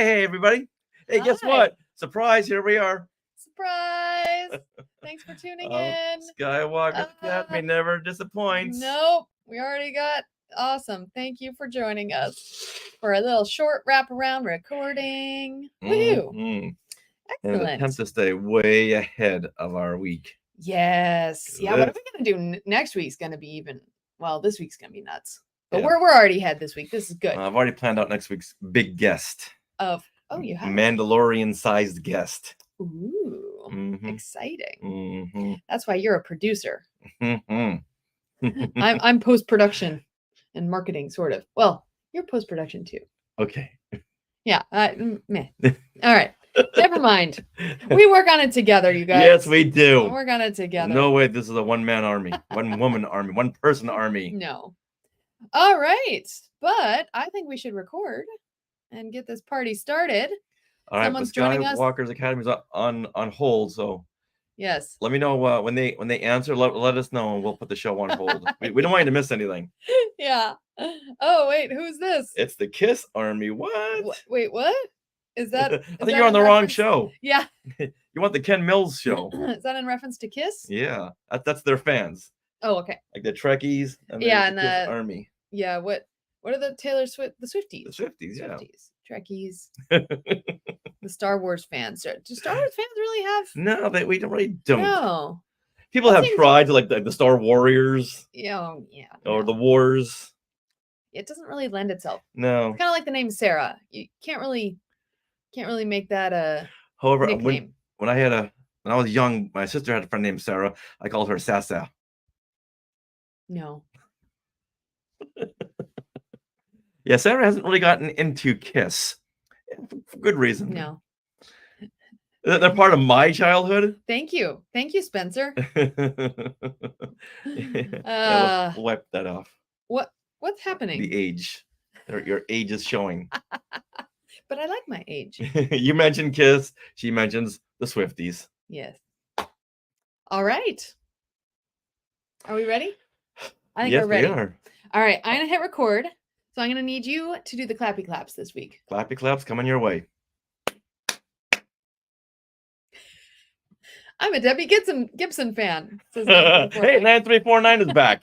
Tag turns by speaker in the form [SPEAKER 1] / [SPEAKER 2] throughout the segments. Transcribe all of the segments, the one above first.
[SPEAKER 1] Hey, everybody. Hey, guess
[SPEAKER 2] Hi.
[SPEAKER 1] what? Surprise, here we are.
[SPEAKER 2] Surprise! Thanks for tuning in.
[SPEAKER 1] Skywalker Academy never disappoints.
[SPEAKER 2] Nope, we already got awesome. Thank you for joining us for a little short wraparound recording. Woohoo!
[SPEAKER 1] Mhm. And
[SPEAKER 2] Excellent.
[SPEAKER 1] attempt to stay way ahead of our week.
[SPEAKER 2] Yes. Yeah. What are we gonna do next week's gonna be even? Well, this week's gonna be nuts. But
[SPEAKER 1] Yeah.
[SPEAKER 2] we're already ahead this week. This is good.
[SPEAKER 1] I've already planned out next week's big guest.
[SPEAKER 2] You have
[SPEAKER 1] Mandalorian-sized guest.
[SPEAKER 2] Ooh,
[SPEAKER 1] Mhm.
[SPEAKER 2] exciting.
[SPEAKER 1] Mhm.
[SPEAKER 2] That's why you're a producer.
[SPEAKER 1] Mhm.
[SPEAKER 2] I'm post-production and marketing, sort of. Well, you're post-production too.
[SPEAKER 1] Okay.
[SPEAKER 2] Yeah. Meh. All right. Never mind. We work on it together, you guys.
[SPEAKER 1] Yes, we do.
[SPEAKER 2] We'll work on it together.
[SPEAKER 1] No way this is a one-man army, one-woman army, one-person army.
[SPEAKER 2] No. All right. But I think we should record and get this party started.
[SPEAKER 1] All right,
[SPEAKER 2] Someone's joining us.
[SPEAKER 1] Skywalker's Academy is on hold, so
[SPEAKER 2] Yes.
[SPEAKER 1] let me know when they answer. Let us know, and we'll put the show on hold. We don't want you to miss anything.
[SPEAKER 2] Yeah. Oh wait, who's this?
[SPEAKER 1] It's the Kiss Army. What?
[SPEAKER 2] Wait, what? Is that?
[SPEAKER 1] I
[SPEAKER 2] is
[SPEAKER 1] think
[SPEAKER 2] that
[SPEAKER 1] you're on
[SPEAKER 2] in
[SPEAKER 1] the wrong
[SPEAKER 2] reference-
[SPEAKER 1] show.
[SPEAKER 2] Yeah.
[SPEAKER 1] You want the Ken Mills show?
[SPEAKER 2] Is that in reference to Kiss?
[SPEAKER 1] Yeah, that's their fans,
[SPEAKER 2] Oh, okay.
[SPEAKER 1] like the Trekkies and
[SPEAKER 2] Yeah,
[SPEAKER 1] the Kiss Army.
[SPEAKER 2] Yeah. What are the Taylor Swift? The Swifties.
[SPEAKER 1] The Swifties, yeah.
[SPEAKER 2] Trekkies. The Star Wars fans. Do Star Wars fans really have?
[SPEAKER 1] No, we really don't.
[SPEAKER 2] No.
[SPEAKER 1] People have tried to, like the Star Warriors.
[SPEAKER 2] Yeah.
[SPEAKER 1] Or the Wars.
[SPEAKER 2] It doesn't really lend itself.
[SPEAKER 1] No.
[SPEAKER 2] It's kind of like the name Sarah. You can't really make that a
[SPEAKER 1] However,
[SPEAKER 2] nickname.
[SPEAKER 1] when I was young, my sister had a friend named Sarah. I called her Sasa.
[SPEAKER 2] No.
[SPEAKER 1] Yeah, Sarah hasn't really gotten into Kiss. For good reason.
[SPEAKER 2] No.
[SPEAKER 1] They're part of my childhood.
[SPEAKER 2] Thank you, Spencer.
[SPEAKER 1] Yeah, we'll wipe that off.
[SPEAKER 2] What's happening?
[SPEAKER 1] The age. Your age is showing.
[SPEAKER 2] But I like my age.
[SPEAKER 1] You mentioned Kiss. She mentions the Swifties.
[SPEAKER 2] Yes. All right. Are we ready? I think
[SPEAKER 1] yes,
[SPEAKER 2] we're ready.
[SPEAKER 1] We are.
[SPEAKER 2] All right. I'm going to hit record. So I'm going to need you to do the clappy claps this week.
[SPEAKER 1] Clappy claps coming your way.
[SPEAKER 2] I'm a Debbie Gibson fan.
[SPEAKER 1] Hey, 9349 is back.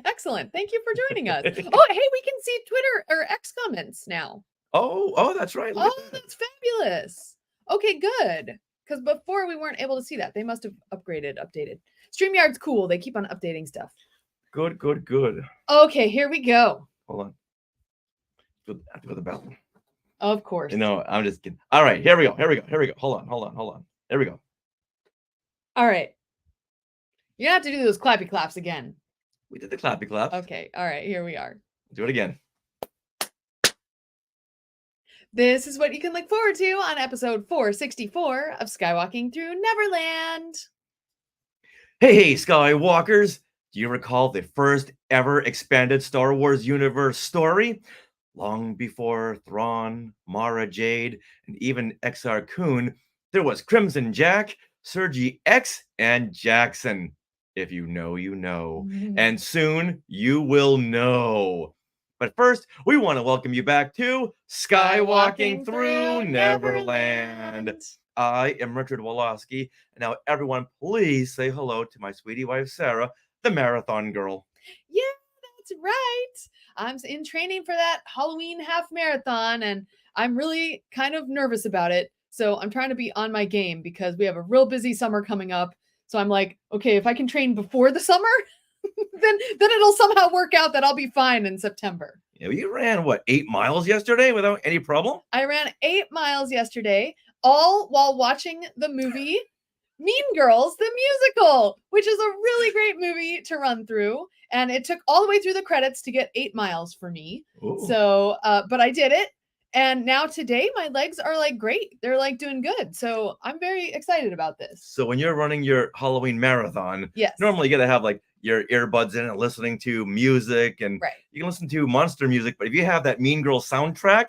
[SPEAKER 2] Excellent. Thank you for joining us. Oh, hey, we can see Twitter or X comments now.
[SPEAKER 1] Oh, that's right.
[SPEAKER 2] That's fabulous. Okay, good. Because before we weren't able to see that. They must have updated. StreamYard's cool. They keep on updating stuff.
[SPEAKER 1] Good.
[SPEAKER 2] Okay, here we go.
[SPEAKER 1] Hold on. I have to go to the bathroom.
[SPEAKER 2] Of course.
[SPEAKER 1] No, I'm just kidding. All right, here we go. Hold on. There we go.
[SPEAKER 2] All right. You have to do those clappy claps again.
[SPEAKER 1] We did the clappy claps.
[SPEAKER 2] Okay. All right. Here we are.
[SPEAKER 1] Do it again.
[SPEAKER 2] This is what you can look forward to on episode 464 of Skywalking Through Neverland.
[SPEAKER 1] Hey, Skywalkers. Do you recall the first ever expanded Star Wars universe story? Long before Thrawn, Mara Jade, and even Exar Kun, there was Crimson Jack, Sergi X, and Jackson. If you know, you know. And soon you will know. But first, we want to welcome you back to Skywalking Through Neverland. I am Richard Woloski. And now everyone, please say hello to my sweetie wife, Sarah, the marathon girl.
[SPEAKER 2] Yeah, that's right. I'm in training for that Halloween half marathon, and I'm really kind of nervous about it. So I'm trying to be on my game because we have a real busy summer coming up. So I'm like, okay, if I can train before the summer, then it'll somehow work out that I'll be fine in September.
[SPEAKER 1] Yeah, you ran, 8 miles yesterday without any problem?
[SPEAKER 2] I ran 8 miles yesterday, all while watching the movie Mean Girls, the musical, which is a really great movie to run through. And it took all the way through the credits to get 8 miles for me.
[SPEAKER 1] Ooh.
[SPEAKER 2] So, but I did it. And now today my legs are like great. They're like doing good. So I'm very excited about this.
[SPEAKER 1] So when you're running your Halloween marathon,
[SPEAKER 2] yes,
[SPEAKER 1] normally you got to have like your earbuds in and listening to music, and you can listen to monster music. But if you have that Mean Girls soundtrack,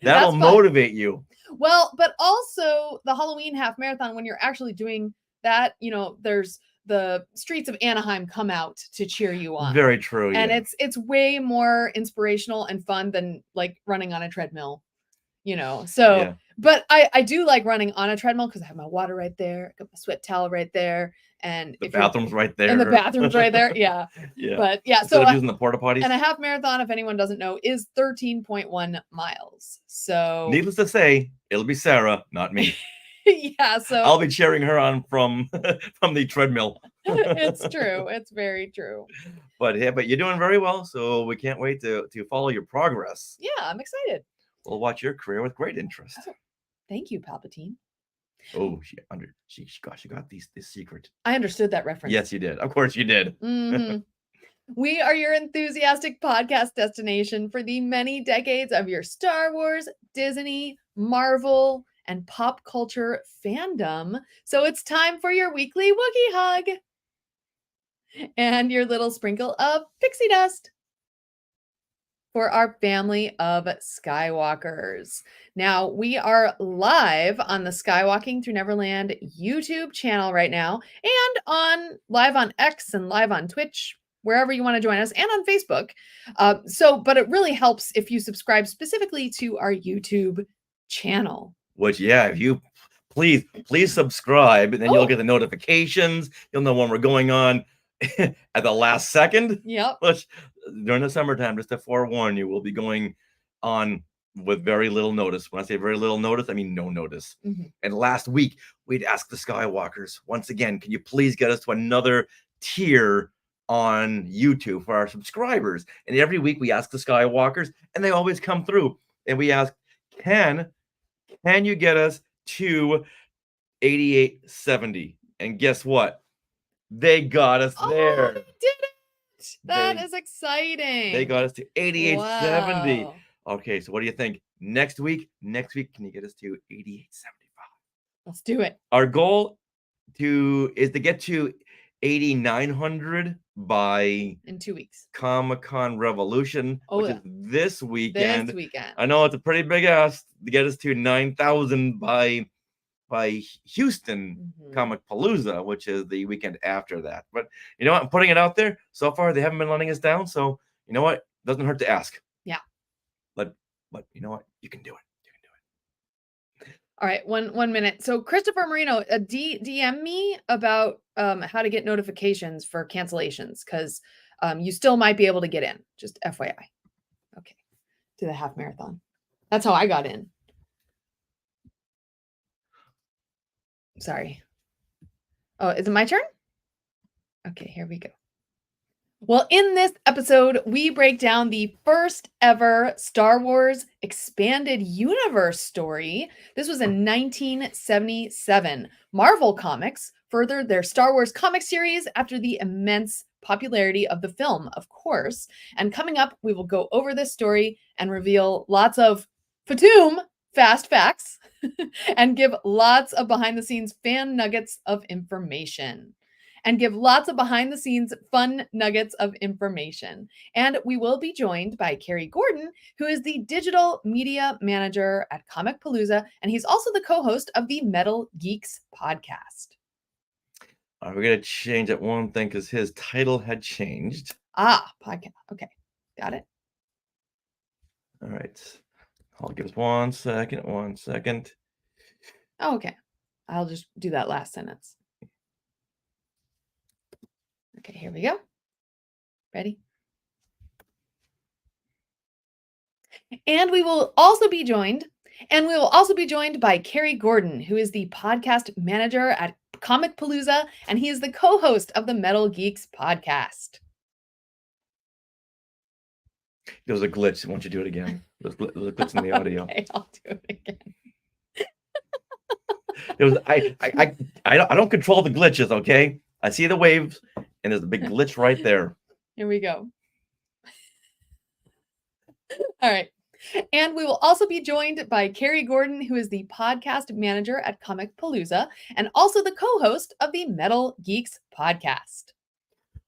[SPEAKER 1] that'll motivate you.
[SPEAKER 2] Well, but also the Halloween half marathon, when you're actually doing that, there's the streets of Anaheim come out to cheer you on.
[SPEAKER 1] Very true.
[SPEAKER 2] And it's way more inspirational and fun than like running on a treadmill. So,
[SPEAKER 1] Yeah.
[SPEAKER 2] but I do like running on a treadmill because I have my water right there, I got my sweat towel right there, and
[SPEAKER 1] The
[SPEAKER 2] if you're
[SPEAKER 1] bathroom's right there.
[SPEAKER 2] and the bathroom's right there, yeah.
[SPEAKER 1] Yeah.
[SPEAKER 2] But yeah,
[SPEAKER 1] Instead
[SPEAKER 2] so
[SPEAKER 1] of using the porta potties.
[SPEAKER 2] and a half marathon, if anyone doesn't know, is 13.1 miles. So
[SPEAKER 1] Needless to say, it'll be Sarah, not me.
[SPEAKER 2] yeah, so
[SPEAKER 1] I'll be cheering her on from the treadmill.
[SPEAKER 2] it's true. It's very true.
[SPEAKER 1] But yeah, but you're doing very well, so we can't wait to follow your progress.
[SPEAKER 2] Yeah, I'm excited.
[SPEAKER 1] We'll watch your career with great interest.
[SPEAKER 2] Oh, thank you, Palpatine.
[SPEAKER 1] Oh, she got this secret.
[SPEAKER 2] I understood that reference.
[SPEAKER 1] Yes, you did. Of course you did.
[SPEAKER 2] Mhm. We are your enthusiastic podcast destination for the many decades of your Star Wars, Disney, Marvel, and pop culture fandom. So it's time for your weekly Wookiee hug and your little sprinkle of pixie dust for our family of Skywalkers. Now, we are live on the Skywalking Through Neverland YouTube channel right now, and live on X and live on Twitch, wherever you want to join us, and on Facebook. But it really helps if you subscribe specifically to our YouTube channel.
[SPEAKER 1] Which, yeah, if you please subscribe, and then you'll
[SPEAKER 2] Oh.
[SPEAKER 1] get the notifications. You'll know when we're going on at the last second.
[SPEAKER 2] Yep.
[SPEAKER 1] Which during the summertime, just to forewarn you, we'll be going on with very little notice. When I say very little notice, I mean no notice.
[SPEAKER 2] Mhm.
[SPEAKER 1] And last week, we'd asked the Skywalkers once again, can you please get us to another tier on YouTube for our subscribers? And every week we ask the Skywalkers, and they always come through. And we ask, can you get us to 8870? And guess what? They got us
[SPEAKER 2] Oh,
[SPEAKER 1] there.
[SPEAKER 2] they did it! That
[SPEAKER 1] They-
[SPEAKER 2] is exciting.
[SPEAKER 1] They got us to 8870.
[SPEAKER 2] Wow.
[SPEAKER 1] Okay, so what do you think? Next week, can you get us to 8875?
[SPEAKER 2] Let's do it.
[SPEAKER 1] Our goal is to get to 8900 by
[SPEAKER 2] In 2 weeks.
[SPEAKER 1] Comic-Con Revolution,
[SPEAKER 2] Oh,
[SPEAKER 1] which
[SPEAKER 2] yeah.
[SPEAKER 1] is this weekend.
[SPEAKER 2] This weekend.
[SPEAKER 1] I know it's a pretty big ask to get us to 9000 by Houston
[SPEAKER 2] Mhm.
[SPEAKER 1] Comic Palooza, which is the weekend after that. But you know what? I'm putting it out there. So far, they haven't been letting us down. So you know what? Doesn't hurt to ask.
[SPEAKER 2] Yeah.
[SPEAKER 1] But you know what? You can do it. You can do it.
[SPEAKER 2] All right, one minute. So Christopher Marino, DM me about how to get notifications for cancellations, because you still might be able to get in. Just FYI. Okay, to the half marathon. That's how I got in. Sorry. Oh, is it my turn? Okay, here we go. Well, in this episode, we break down the first ever Star Wars Expanded Universe story. This was in 1977. Marvel Comics furthered their Star Wars comic series after the immense popularity of the film, of course. And coming up, we will go over this story and reveal lots of fast facts and give lots of behind-the-scenes fan nuggets of information. And give lots of behind the scenes fun nuggets of information. And we will be joined by Carrie Gordon, who is the digital media manager at Comic Palooza, and he's also the co-host of the Metal Geeks podcast.
[SPEAKER 1] We're going to change that one thing because his title had changed.
[SPEAKER 2] Podcast. Okay, got it.
[SPEAKER 1] All right. I'll give us 1 second. 1 second.
[SPEAKER 2] Oh, okay. I'll just do that last sentence. Okay, here we go. Ready? And we will also be joined by Carrie Gordon, who is the podcast manager at Comic Palooza, and he is the co-host of the Metal Geeks podcast.
[SPEAKER 1] There was a glitch. Why don't you do it again? There's a glitch in the audio.
[SPEAKER 2] Okay, I'll do it again.
[SPEAKER 1] It was I don't control the glitches, okay? I see the waves, and there's a big glitch right there.
[SPEAKER 2] Here we go. All right. And we will also be joined by Carrie Gordon, who is the podcast manager at Comic Palooza and also the co-host of the Metal Geeks podcast.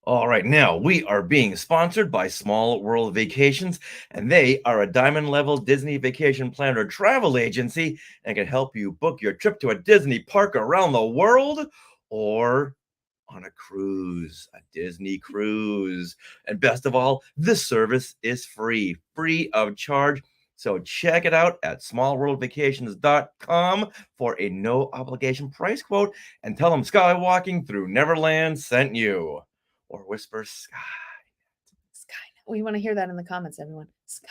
[SPEAKER 1] All right, now we are being sponsored by Small World Vacations, and they are a diamond level Disney vacation planner travel agency and can help you book your trip to a Disney park around the world or on a cruise, a Disney cruise. And best of all, this service is free of charge. So check it out at smallworldvacations.com for a no obligation price quote and tell them Skywalking Through Neverland sent you. Or whisper Sky.
[SPEAKER 2] Skynet. We want to hear that in the comments, everyone. Sky.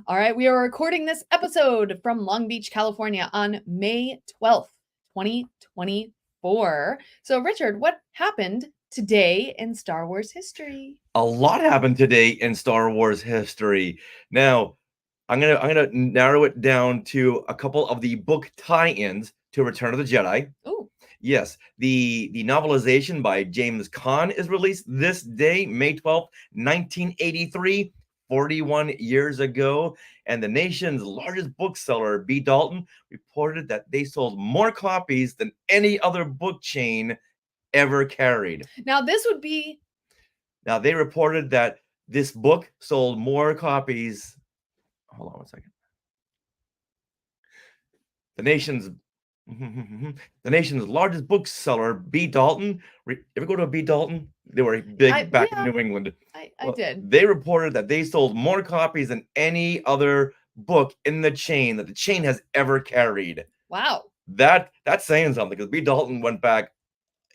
[SPEAKER 2] All right, we are recording this episode from Long Beach, California on May 12th, 2024. So, Richard, what happened today in Star Wars history?
[SPEAKER 1] A lot happened today in Star Wars history. Now, I'm gonna narrow it down to a couple of the book tie-ins to Return of the Jedi.
[SPEAKER 2] Oh,
[SPEAKER 1] Yes, the novelization by James Caan is released this day, May 12th, 1983, 41 years ago. And the nation's largest bookseller, B. Dalton, reported that they sold more copies than any other book chain ever carried.
[SPEAKER 2] now this would be
[SPEAKER 1] Now, they reported that this book sold more copies. Hold on one second. The nation's largest bookseller, B. Dalton. Ever go to a B. Dalton? They were big back in New England.
[SPEAKER 2] I
[SPEAKER 1] Well,
[SPEAKER 2] did.
[SPEAKER 1] They reported that they sold more copies than any other book in the chain that the chain has ever carried.
[SPEAKER 2] Wow.
[SPEAKER 1] That's saying something because B. Dalton went back.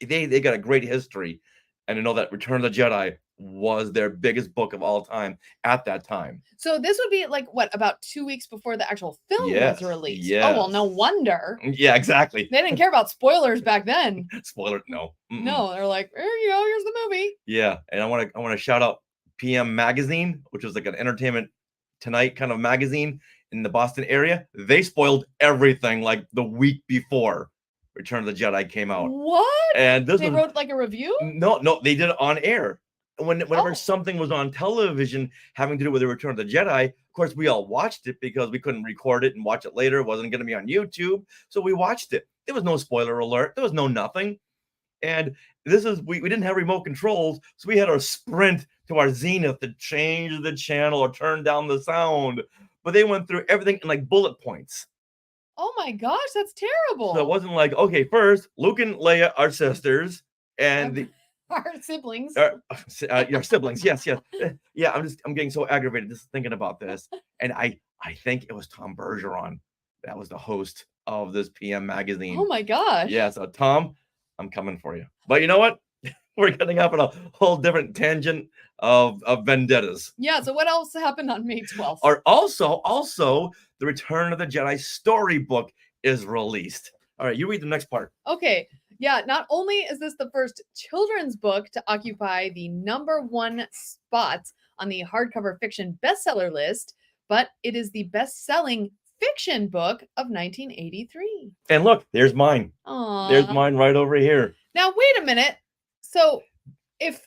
[SPEAKER 1] They got a great history, and to know that Return of the Jedi was their biggest book of all time at that time.
[SPEAKER 2] So this would be like what, about 2 weeks before the actual film
[SPEAKER 1] Yes,
[SPEAKER 2] was released? Oh well, no
[SPEAKER 1] yes.
[SPEAKER 2] wonder.
[SPEAKER 1] Yeah, exactly.
[SPEAKER 2] They didn't care about spoilers back then.
[SPEAKER 1] Spoiler, no. Mm-mm.
[SPEAKER 2] No, they're like, here you go, here's the movie.
[SPEAKER 1] Yeah, and I want to shout out PM Magazine, which was like an Entertainment Tonight kind of magazine in the Boston area. They spoiled everything like the week before Return of the Jedi came out.
[SPEAKER 2] What?
[SPEAKER 1] And this
[SPEAKER 2] They
[SPEAKER 1] was
[SPEAKER 2] wrote like a review?
[SPEAKER 1] no, they did it on air. Whenever
[SPEAKER 2] Oh.
[SPEAKER 1] something was on television having to do with the Return of the Jedi, of course, we all watched it because we couldn't record it and watch it later. It wasn't going to be on YouTube. So we watched it. There was no spoiler alert. There was no nothing. And we didn't have remote controls. So we had to sprint to our Zenith to change the channel or turn down the sound. But they went through everything in like bullet points.
[SPEAKER 2] Oh my gosh, that's terrible.
[SPEAKER 1] So it wasn't like, okay, first, Luke and Leia are sisters. And the,
[SPEAKER 2] Our siblings.
[SPEAKER 1] your siblings, yes. Yeah, I'm getting so aggravated just thinking about this. And I think it was Tom Bergeron that was the host of this PM magazine.
[SPEAKER 2] Oh my gosh.
[SPEAKER 1] Yeah, so Tom, I'm coming for you. But you know what? We're getting up on a whole different tangent of vendettas.
[SPEAKER 2] Yeah, so what else happened on May 12th?
[SPEAKER 1] Or also the Return of the Jedi storybook is released. All right, you read the next part.
[SPEAKER 2] Okay. Yeah, not only is this the first children's book to occupy the #1 spot on the hardcover fiction bestseller list, but it is the best-selling fiction book of 1983.
[SPEAKER 1] And look, there's mine.
[SPEAKER 2] Aww.
[SPEAKER 1] There's mine right over here.
[SPEAKER 2] Now, wait a minute. So, if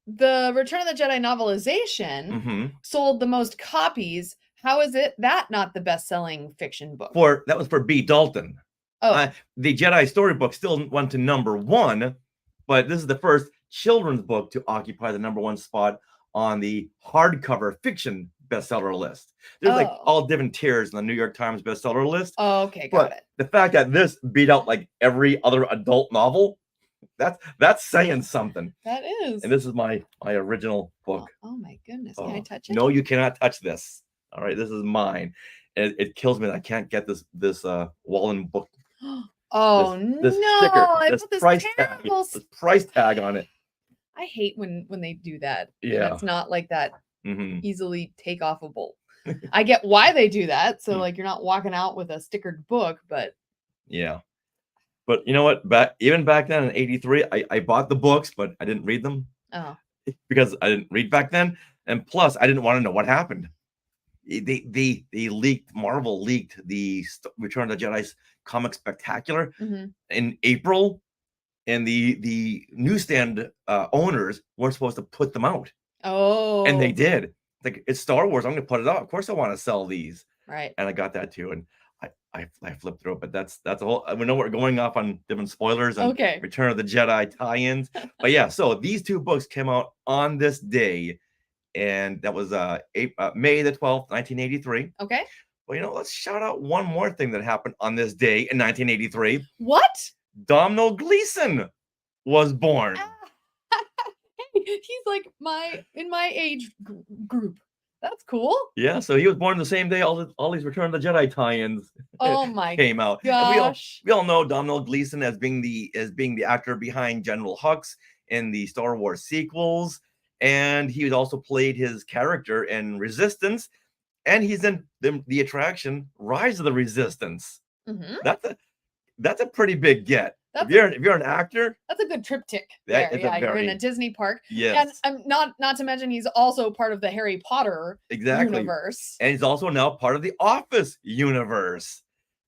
[SPEAKER 2] the Return of the Jedi novelization
[SPEAKER 1] hmm
[SPEAKER 2] sold the most copies, how is it that not the best-selling fiction book?
[SPEAKER 1] That was for B. Dalton.
[SPEAKER 2] Oh,
[SPEAKER 1] The Jedi storybook still went to #1, but this is the first children's book to occupy the #1 spot on the hardcover fiction bestseller list. There's like
[SPEAKER 2] Oh.
[SPEAKER 1] all different tiers in the New York Times bestseller list.
[SPEAKER 2] okay, got
[SPEAKER 1] But
[SPEAKER 2] it.
[SPEAKER 1] the fact that this beat out like every other adult novel, that's saying something.
[SPEAKER 2] That is.
[SPEAKER 1] And this is my original book.
[SPEAKER 2] Oh my goodness. Can I
[SPEAKER 1] Oh,
[SPEAKER 2] touch it?
[SPEAKER 1] no, you cannot touch this. All right, this is mine. And it kills me that I can't get this Wallen book.
[SPEAKER 2] Oh
[SPEAKER 1] This
[SPEAKER 2] no!
[SPEAKER 1] sticker,
[SPEAKER 2] I
[SPEAKER 1] this
[SPEAKER 2] put this
[SPEAKER 1] price tag,
[SPEAKER 2] terrible.
[SPEAKER 1] this price tag on it.
[SPEAKER 2] I hate when they do that. and
[SPEAKER 1] Yeah.
[SPEAKER 2] it's not like that
[SPEAKER 1] hmm
[SPEAKER 2] easily take offable. I get why they do that, so
[SPEAKER 1] Mm.
[SPEAKER 2] like you're not walking out with a stickered book, but
[SPEAKER 1] Yeah. But you know what? Even back then in '83, I bought the books, but I didn't read them
[SPEAKER 2] oh,
[SPEAKER 1] because I didn't read back then. And plus, I didn't want to know what happened. They leaked, Marvel leaked the Return of the Jedi's comic spectacular
[SPEAKER 2] mhm.
[SPEAKER 1] in April, and the newsstand owners weren't supposed to put them out,
[SPEAKER 2] Oh,
[SPEAKER 1] and they did. Like, it's Star Wars, I'm going to put it out. Of course, I want to sell these,
[SPEAKER 2] right.
[SPEAKER 1] and I got that too. And I flipped through it, but that's a whole. We know we're going off on different spoilers and
[SPEAKER 2] Okay.
[SPEAKER 1] Return of the Jedi tie-ins, but yeah. So these two books came out on this day, and that was May the 12th, 1983.
[SPEAKER 2] Okay.
[SPEAKER 1] Well, let's shout out one more thing that happened on this day in 1983.
[SPEAKER 2] What?
[SPEAKER 1] Domhnall Gleeson was born.
[SPEAKER 2] Hey, he's like in my age group. That's cool.
[SPEAKER 1] Yeah, so he was born the same day all these Return of the Jedi tie-ins
[SPEAKER 2] Oh my
[SPEAKER 1] came out. And
[SPEAKER 2] gosh.
[SPEAKER 1] we all know Domhnall Gleeson as being the actor behind General Hux in the Star Wars sequels, and he also played his character in Resistance, and he's in the attraction Rise of the Resistance.
[SPEAKER 2] Mhm.
[SPEAKER 1] That's a pretty big get. If
[SPEAKER 2] That's
[SPEAKER 1] you're an actor,
[SPEAKER 2] That's a good triptych
[SPEAKER 1] that
[SPEAKER 2] there.
[SPEAKER 1] is a
[SPEAKER 2] Yeah, you're in a
[SPEAKER 1] very
[SPEAKER 2] Disney park. And
[SPEAKER 1] yes,
[SPEAKER 2] not to mention he's also part of the Harry Potter
[SPEAKER 1] exactly.
[SPEAKER 2] universe.
[SPEAKER 1] And he's also now part of the Office universe.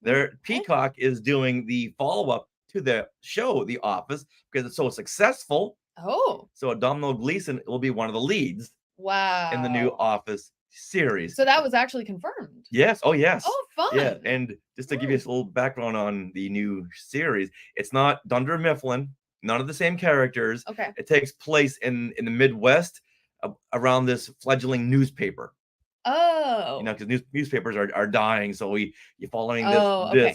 [SPEAKER 2] Okay.
[SPEAKER 1] Peacock is doing the follow-up to the show The Office because it's so successful.
[SPEAKER 2] Oh,
[SPEAKER 1] So Domhnall Gleeson will be one of the leads
[SPEAKER 2] wow.
[SPEAKER 1] in the new Office series.
[SPEAKER 2] So that was actually confirmed.
[SPEAKER 1] Yes. Oh, yes.
[SPEAKER 2] Oh, fun.
[SPEAKER 1] Yeah. And just to give you a little background on the new series, it's not Dunder Mifflin, none of the same characters.
[SPEAKER 2] Okay.
[SPEAKER 1] It takes place in the Midwest around this fledgling newspaper.
[SPEAKER 2] Oh.
[SPEAKER 1] You know, because newspapers are dying, so you're following
[SPEAKER 2] okay.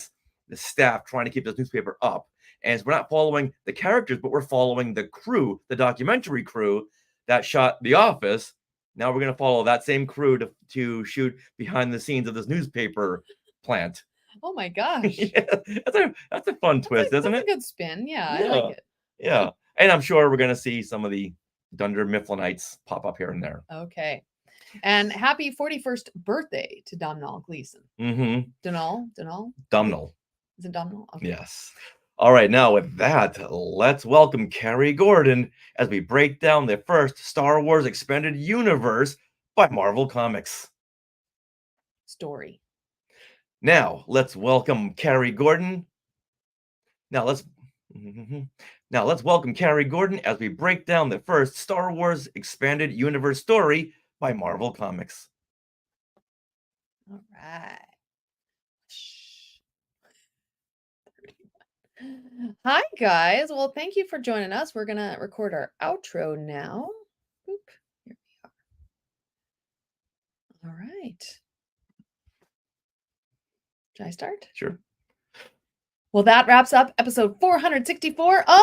[SPEAKER 1] this staff trying to keep this newspaper up. And so we're not following the characters, but we're following the crew, the documentary crew that shot The Office. Now we're going to follow that same crew to shoot behind the scenes of this newspaper plant.
[SPEAKER 2] Oh my gosh.
[SPEAKER 1] Yeah, that's a fun twist, isn't it?
[SPEAKER 2] That's a good spin. Yeah, I like it.
[SPEAKER 1] Yeah, and I'm sure we're going to see some of the Dunder Mifflinites pop up here and there.
[SPEAKER 2] Okay. And happy 41st birthday to Domhnall Gleeson.
[SPEAKER 1] Mm-hmm.
[SPEAKER 2] Domhnall? Is it Domhnall? Okay.
[SPEAKER 1] Yes. All right, now with that, let's welcome Carrie Gordon as we break down the first Star Wars Expanded Universe by Marvel Comics.
[SPEAKER 2] Story.
[SPEAKER 1] Now, let's welcome Carrie Gordon. Now let's welcome Carrie Gordon as we break down the first Star Wars Expanded Universe story by Marvel Comics.
[SPEAKER 2] All right. Hi, guys. Well, thank you for joining us. We're going to record our outro now. Oop, here we are. All right. Should I start?
[SPEAKER 1] Sure.
[SPEAKER 2] Well, that wraps up episode 464 of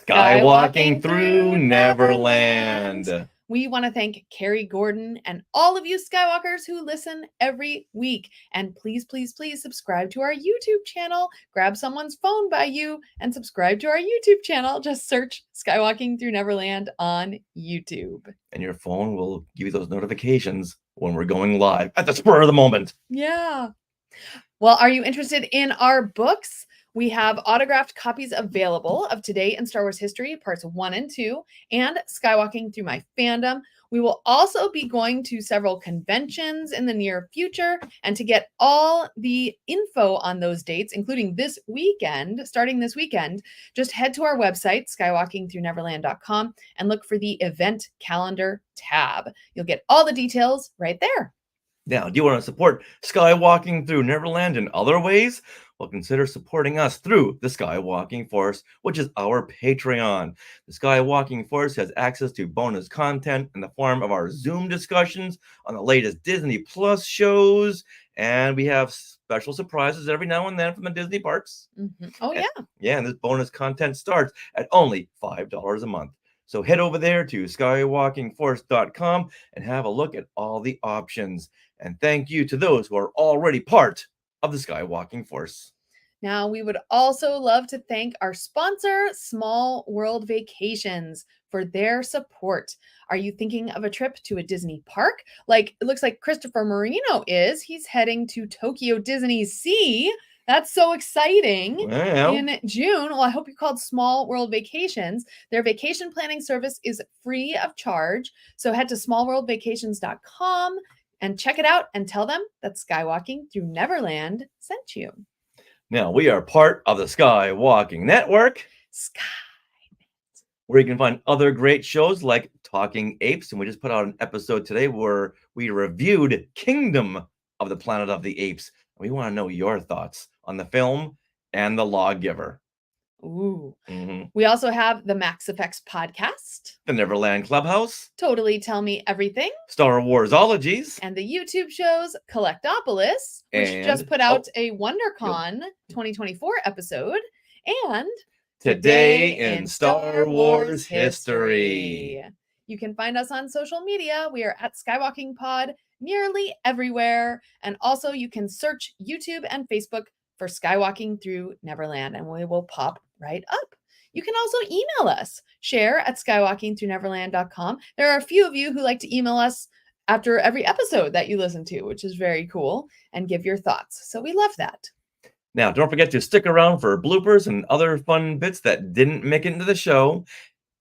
[SPEAKER 1] Skywalking Through Neverland.
[SPEAKER 2] We want to thank Carrie Gordon and all of you Skywalkers who listen every week. And please, please, please subscribe to our YouTube channel. Grab someone's phone by you and subscribe to our YouTube channel. Just search Skywalking Through Neverland on YouTube.
[SPEAKER 1] And your phone will give you those notifications when we're going live at the spur of the moment.
[SPEAKER 2] Yeah. Well, are you interested in our books? We have autographed copies available of Today in Star Wars History, parts 1 and 2, and Skywalking Through My Fandom. We will also be going to several conventions in the near future. And to get all the info on those dates, including this weekend, starting this weekend, just head to our website, skywalkingthrough-neverland.com, and look for the event calendar tab. You'll get all the details right there.
[SPEAKER 1] Now, do you want to support Skywalking Through Neverland in other ways? Well, consider supporting us through the Skywalking Force, which is our Patreon. The Skywalking Force has access to bonus content in the form of our Zoom discussions on the latest Disney Plus shows, and we have special surprises every now and then from the Disney parks.
[SPEAKER 2] Mm-hmm. Oh, yeah.
[SPEAKER 1] Yeah, and this bonus content starts at only $5 a month. So head over there to skywalkingforce.com and have a look at all the options. And thank you to those who are already part of the Skywalking Force.
[SPEAKER 2] Now, we would also love to thank our sponsor, Small World Vacations, for their support. Are you thinking of a trip to a Disney park? Like, it looks like Christopher Marino is. He's heading to Tokyo Disney Sea. That's so exciting.
[SPEAKER 1] Well,
[SPEAKER 2] in June. Well, I hope you called Small World Vacations. Their vacation planning service is free of charge. So head to smallworldvacations.com and check it out and tell them that Skywalking Through Neverland sent you.
[SPEAKER 1] Now, we are part of the Skywalking Network, where you can find other great shows like Talking Apes. And we just put out an episode today where we reviewed Kingdom of the Planet of the Apes. We want to know your thoughts on the film and The Lawgiver.
[SPEAKER 2] Ooh.
[SPEAKER 1] Mm-hmm.
[SPEAKER 2] We also have the Max Effects podcast,
[SPEAKER 1] the Neverland Clubhouse,
[SPEAKER 2] Totally Tell Me Everything,
[SPEAKER 1] Star Warsologies,
[SPEAKER 2] and the YouTube shows Collectopolis, which just put out a WonderCon 2024 episode, and
[SPEAKER 1] Today in Star Wars History.
[SPEAKER 2] You can find us on social media. We are at Skywalking Pod, nearly everywhere. And also, you can search YouTube and Facebook for Skywalking Through Neverland, and we will pop right up. You can also email us, share@skywalkingthroughneverland.com. There are a few of you who like to email us after every episode that you listen to, which is very cool, and give your thoughts. So we love that.
[SPEAKER 1] Now, don't forget to stick around for bloopers and other fun bits that didn't make it into the show.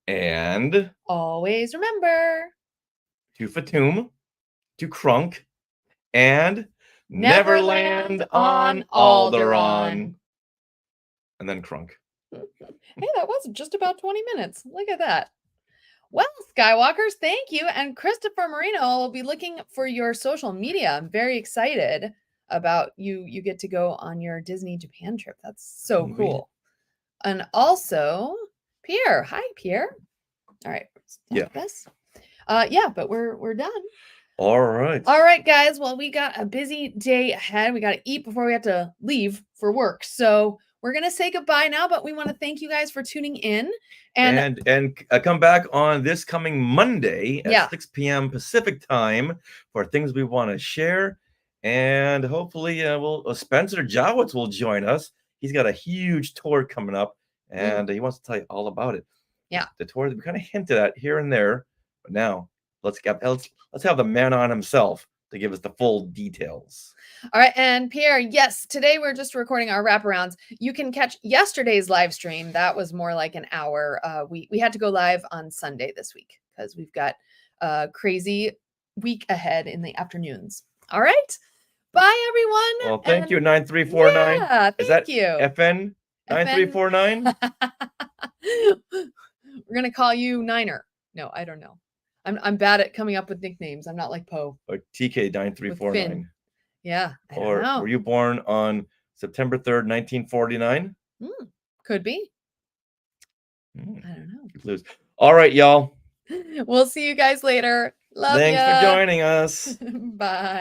[SPEAKER 1] And
[SPEAKER 2] Always remember
[SPEAKER 1] to Fatum, to Krunk, and Neverland on Alderaan. And then Krunk.
[SPEAKER 2] Hey, that was just about 20 minutes. Look at that. Well, Skywalkers, thank you. And Christopher Marino will be looking for your social media. I'm very excited about you. You get to go on your Disney Japan trip. That's so
[SPEAKER 1] Indeed.
[SPEAKER 2] cool. And also, Pierre. Hi, Pierre. All right.
[SPEAKER 1] Yeah.
[SPEAKER 2] This. Yeah, but we're done.
[SPEAKER 1] All right.
[SPEAKER 2] All right, guys. Well, we got a busy day ahead. We got to eat before we have to leave for work. So we're going to say goodbye now, but we want to thank you guys for tuning in.
[SPEAKER 1] And come back on this coming Monday at
[SPEAKER 2] Yeah.
[SPEAKER 1] 6 p.m. Pacific time for things we want to share. And hopefully Spencer Jowitz will join us. He's got a huge tour coming up, and he wants to tell you all about it.
[SPEAKER 2] Yeah.
[SPEAKER 1] The tour that we kind of hinted at here and there, but now let's have the man on himself to give us the full details.
[SPEAKER 2] All right, and Pierre, yes, today we're just recording our wraparounds. You can catch yesterday's live stream. That was more like an hour. We had to go live on Sunday this week because we've got a crazy week ahead in the afternoons. All right, bye everyone.
[SPEAKER 1] Well, thank you, 9349.
[SPEAKER 2] Yeah,
[SPEAKER 1] Is that
[SPEAKER 2] you.
[SPEAKER 1] FN 9349?
[SPEAKER 2] We're gonna call you Niner. No, I don't know. I'm bad at coming up with nicknames. I'm not like Poe.
[SPEAKER 1] Or TK 9349.
[SPEAKER 2] Yeah. I don't
[SPEAKER 1] Or
[SPEAKER 2] know.
[SPEAKER 1] were you born on September 3rd, 1949?
[SPEAKER 2] Could be.
[SPEAKER 1] I
[SPEAKER 2] don't know.
[SPEAKER 1] Lose. All right, y'all.
[SPEAKER 2] We'll see you guys later. Love ya.
[SPEAKER 1] Thanks for joining us.
[SPEAKER 2] Bye.